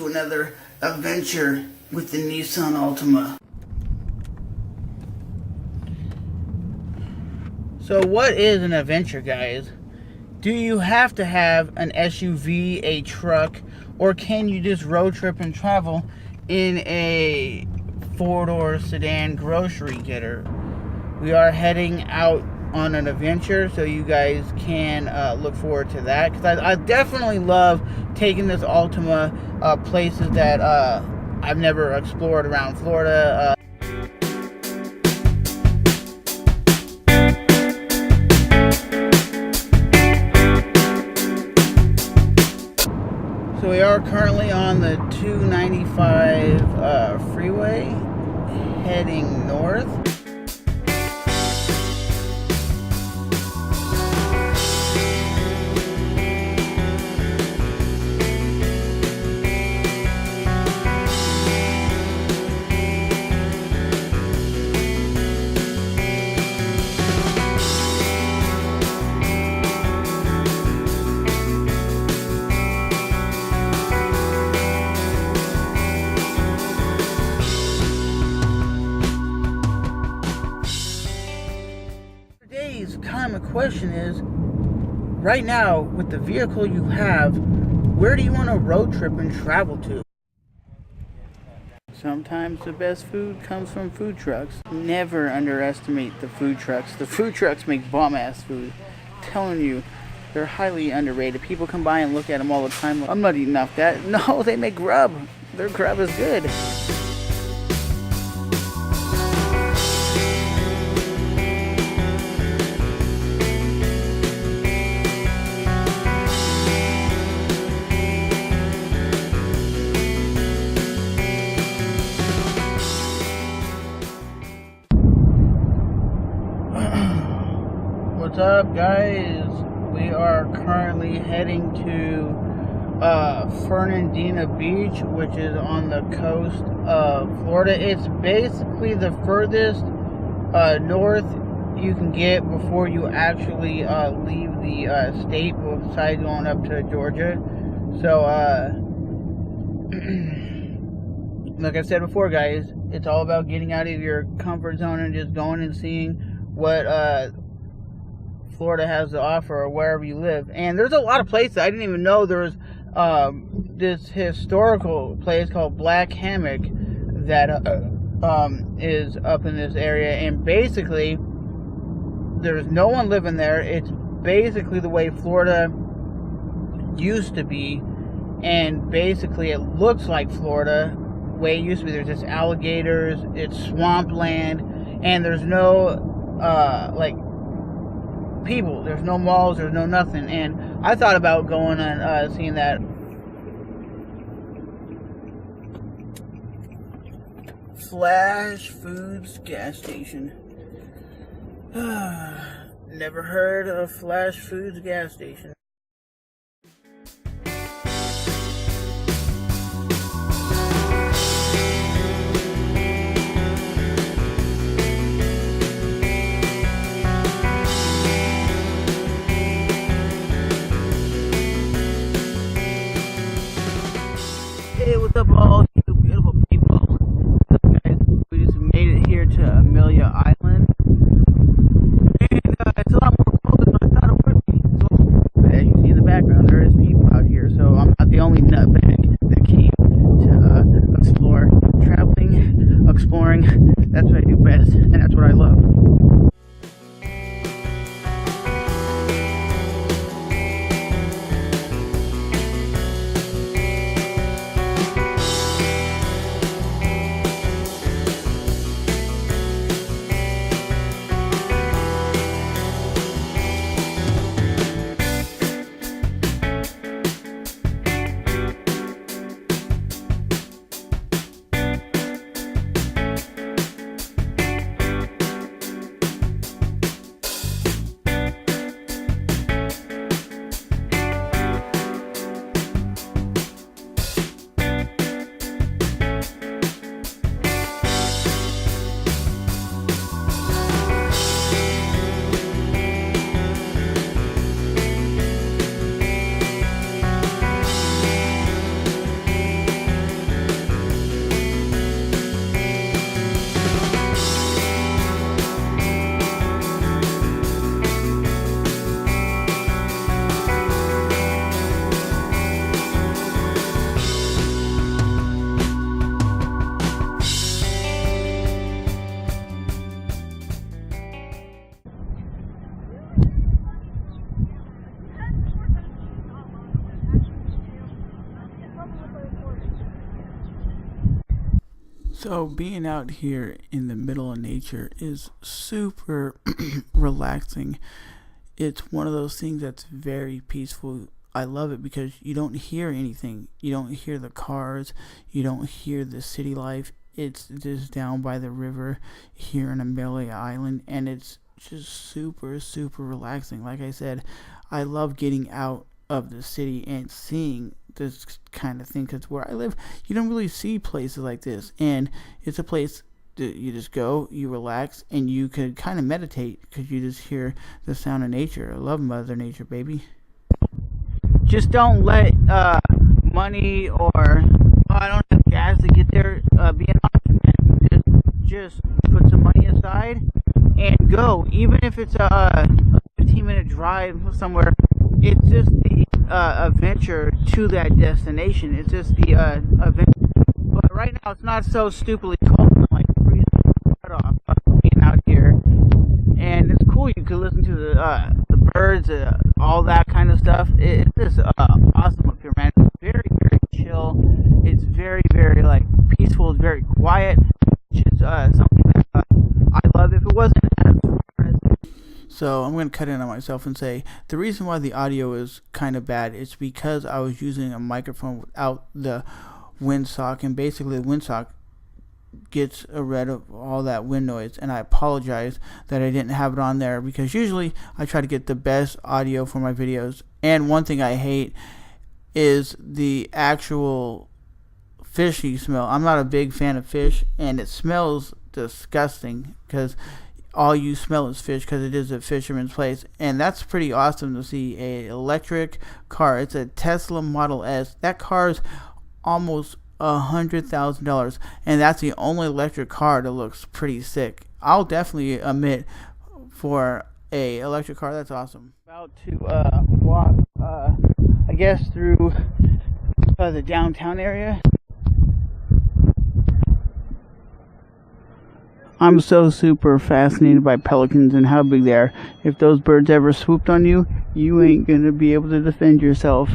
to another adventure with the Nissan Altima. So what is an adventure, guys? Do you have to have an SUV, a truck, or can you just road trip and travel in a four-door sedan grocery getter? We are heading out on an adventure, so you guys can look forward to that, because I definitely love taking this Altima places that I've never explored around Florida. So we are currently on the 295 freeway heading north. Today's kind of question is, right now with the vehicle you have, where do you want to road trip and travel to? Sometimes the best food comes from food trucks. Never underestimate the food trucks. The food trucks make bomb-ass food. I'm telling you, they're highly underrated. People come by and look at them all the time. I'm not eating off that. No, they make grub. Their grub is good. What's up, guys? We are currently heading to Fernandina Beach, which is on the coast of Florida. It's basically the furthest north you can get before you actually leave the state, besides going up to Georgia. So like I said before, guys, it's all about getting out of your comfort zone and just going and seeing what Florida has to offer, or wherever you live. And there's a lot of places. I didn't even know there was this historical place called Black Hammock that is up in this area, and basically there's no one living there. It's basically the way Florida used to be, and basically it looks like Florida the way it used to be. There's just alligators, it's swampland, and there's no like people. There's no malls, there's no nothing. And I thought about going and seeing that. Flash Foods gas station. Never heard of Flash Foods gas station. Hey, what's up, all you beautiful people? Guys, we just made it here to Amelia Island, and it's a lot more cold than I thought it would be. So, as you see in the background, there is people out here, so I'm not the only nutbag that came to explore. Traveling, exploring, that's what I do best, and that's what I love. So being out here in the middle of nature is super relaxing. It's one of those things that's very peaceful. I love it because you don't hear anything. You don't hear the cars. You don't hear the city life. It's just down by the river here in Amelia Island, and it's just super, super relaxing. Like I said, I love getting out of the city and seeing this kind of thing, because where I live, you don't really see places like this, and it's a place that you just go, you relax, and you could kind of meditate because you just hear the sound of nature. I love Mother Nature, baby. Just don't let money or I don't have gas to get there be an option, man. Just put some money aside and go. Even if it's a 15-minute drive somewhere, it's just the adventure to that destination. It's just the adventure. But right now, it's not so stupidly cold. I'm like freezing right off being out here, and it's cool. You can listen to the birds, all that kind of stuff. It's just awesome up here, man. It's very, very chill. It's very, very like peaceful. It's very quiet. It's just something that I love. If it wasn't as So I'm going to cut in on myself and say the reason why the audio is kind of bad is because I was using a microphone without the windsock, and basically the windsock gets rid of all that wind noise, and I apologize that I didn't have it on there, because usually I try to get the best audio for my videos. And one thing I hate is the actual fishy smell. I'm not a big fan of fish, and it smells disgusting because all you smell is fish, because it is a fisherman's place. And that's pretty awesome to see a electric car. It's a Tesla Model S. That car's almost $100,000, and that's the only electric car that looks pretty sick. I'll definitely admit, for a electric car, that's awesome. About to walk, I guess, through the downtown area. I'm so super fascinated by pelicans and how big they are. If those birds ever swooped on you, you ain't gonna be able to defend yourself.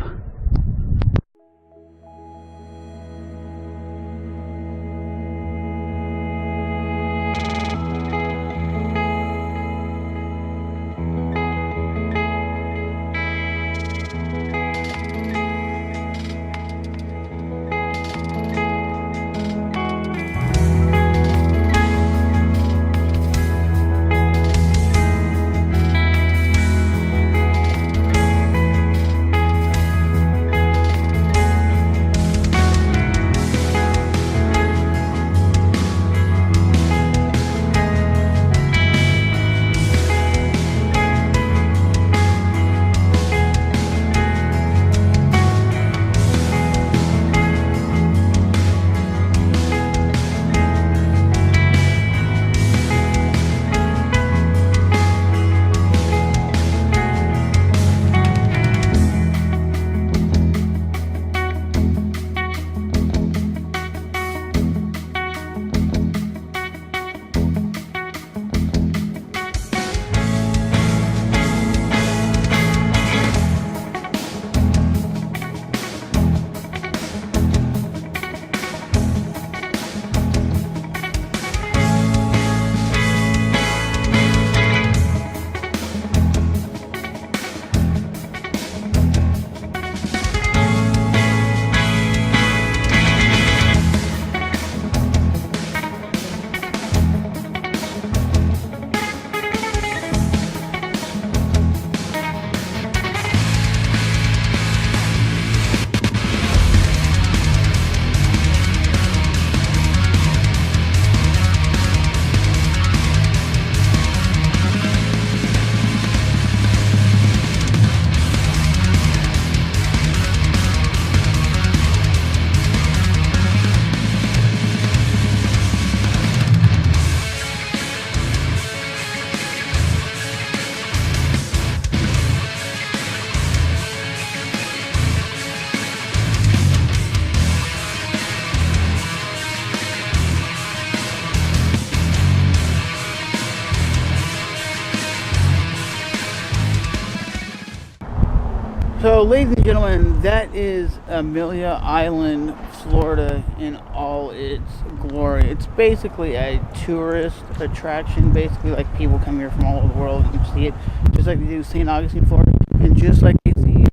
So, ladies and gentlemen, that is Amelia Island, Florida, in all its glory. It's basically a tourist attraction. Basically, like, people come here from all over the world and see it, just like they do St. Augustine, Florida, and just like they see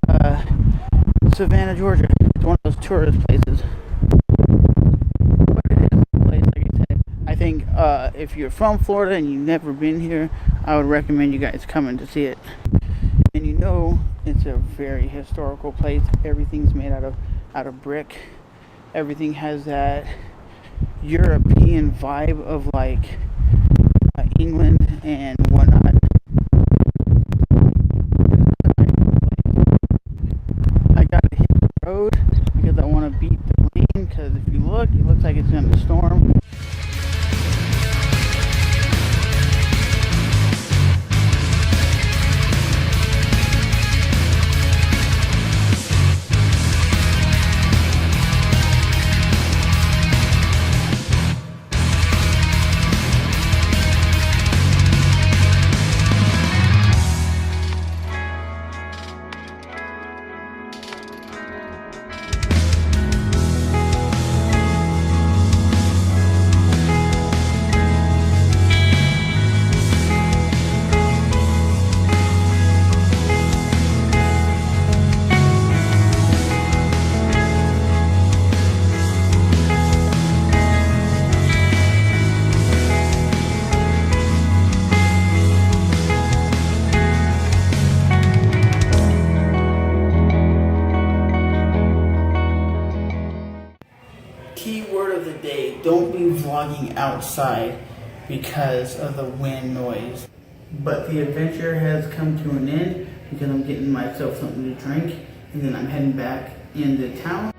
Savannah, Georgia. It's one of those tourist places. But it is a place, like I said. I think if you're from Florida and you've never been here, I would recommend you guys coming to see it. And you know, it's a very historical place. Everything's made out of brick. Everything has that European vibe of like England and whatnot. I gotta hit the road because I want to beat the rain. Because if you look, it looks like it's gonna storm. Keyword of the day, don't be vlogging outside because of the wind noise. But the adventure has come to an end because I'm getting myself something to drink and then I'm heading back into town.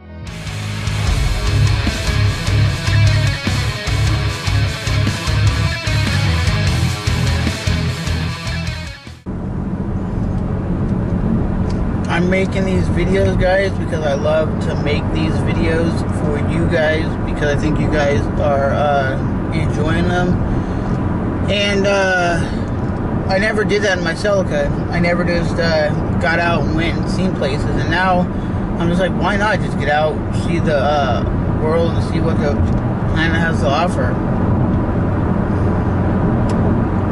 I'm making these videos, guys, because I love to make these videos for you guys because I think you guys are enjoying them. And I never did that in my Celica. I never just got out and went and seen places. And now I'm just like, why not just get out, see the world, and see what the planet has to offer.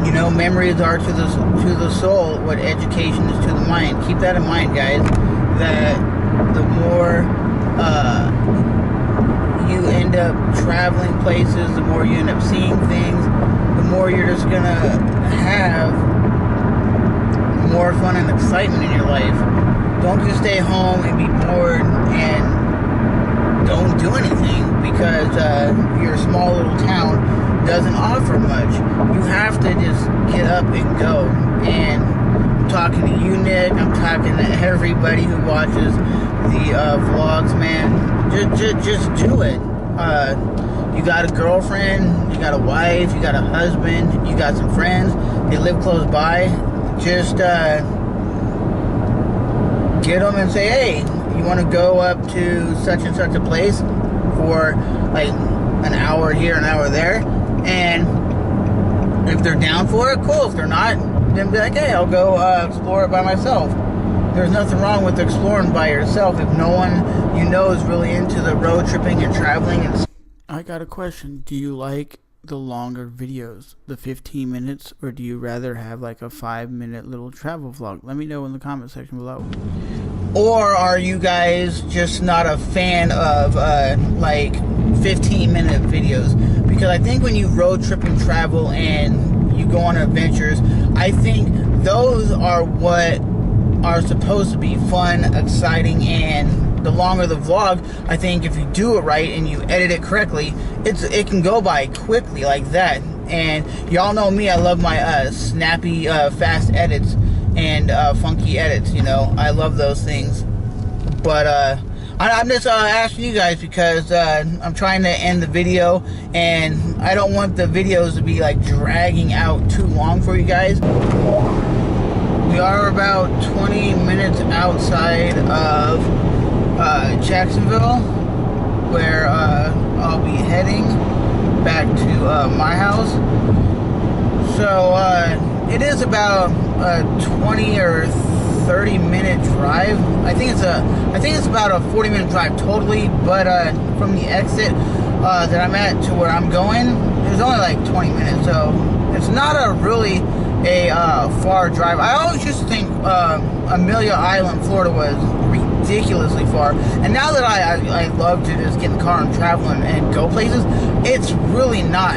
You know, memories are to the soul what education is to the mind. Keep that in mind, guys, that the more you end up traveling places, the more you end up seeing things, the more you're just gonna have more fun and excitement in your life. Don't just stay home and be bored and don't do anything because your small little town doesn't offer much. You have to just get up and go. And I'm talking to you, Nick. I'm talking to everybody who watches the vlogs, man. Just do it. You got a girlfriend, you got a wife, you got a husband, you got some friends, they live close by. Just get them and say, hey, you want to go up to such and such a place for like an hour here, an hour there? And if they're down for it, cool. If they're not, then be like, hey, I'll go explore it by myself. There's nothing wrong with exploring by yourself if no one you know is really into the road tripping and traveling. And I got a question. Do you like the longer videos, the 15 minutes, or do you rather have like a 5-minute little travel vlog? Let me know in the comment section below. Or are you guys just not a fan of like 15-minute videos? Because I think when you road trip and travel and you go on adventures, I think those are what are supposed to be fun, exciting, and the longer the vlog, I think if you do it right and you edit it correctly, it can go by quickly like that. And y'all know me, I love my snappy, fast edits and funky edits, you know. I love those things. But I'm just asking you guys because I'm trying to end the video and I don't want the videos to be like dragging out too long for you guys. We are about 20 minutes outside of Jacksonville, where I'll be heading back to my house. So it is about 20 or 30-minute drive. I think it's about a 40-minute drive totally, but from the exit that I'm at to where I'm going, it's only like 20 minutes, so it's not a really far drive. I always used to think Amelia Island, Florida was ridiculously far, and now that I love to just get in the car and travel and go places, it's really not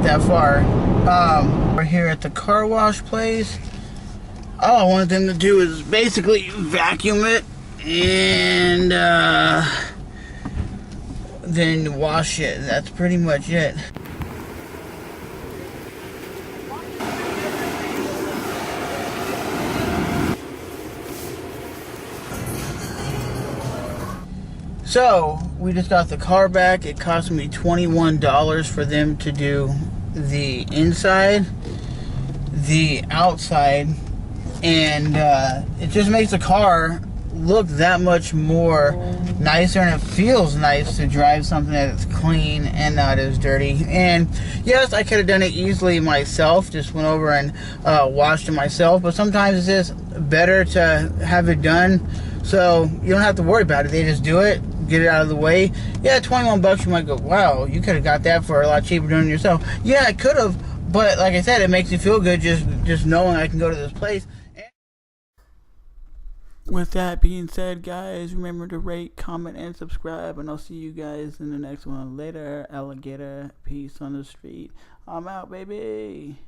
that far. We're here at the car wash place. All I wanted them to do is basically vacuum it and then wash it. That's pretty much it. So we just got the car back. It cost me $21 for them to do the inside, the outside, and it just makes the car look that much more nicer, and it feels nice to drive something that's clean and not as dirty. And yes, I could have done it easily myself, just went over and washed it myself, but sometimes it's just better to have it done so you don't have to worry about it. They just do it, get it out of the way. Yeah, 21 bucks, you might go, wow, you could have got that for a lot cheaper doing it yourself. Yeah, I could have, but like I said, it makes you feel good just knowing I can go to this place. With that being said, guys, remember to rate, comment, and subscribe, and I'll see you guys in the next one. Later, alligator. Peace on the street. I'm out, baby.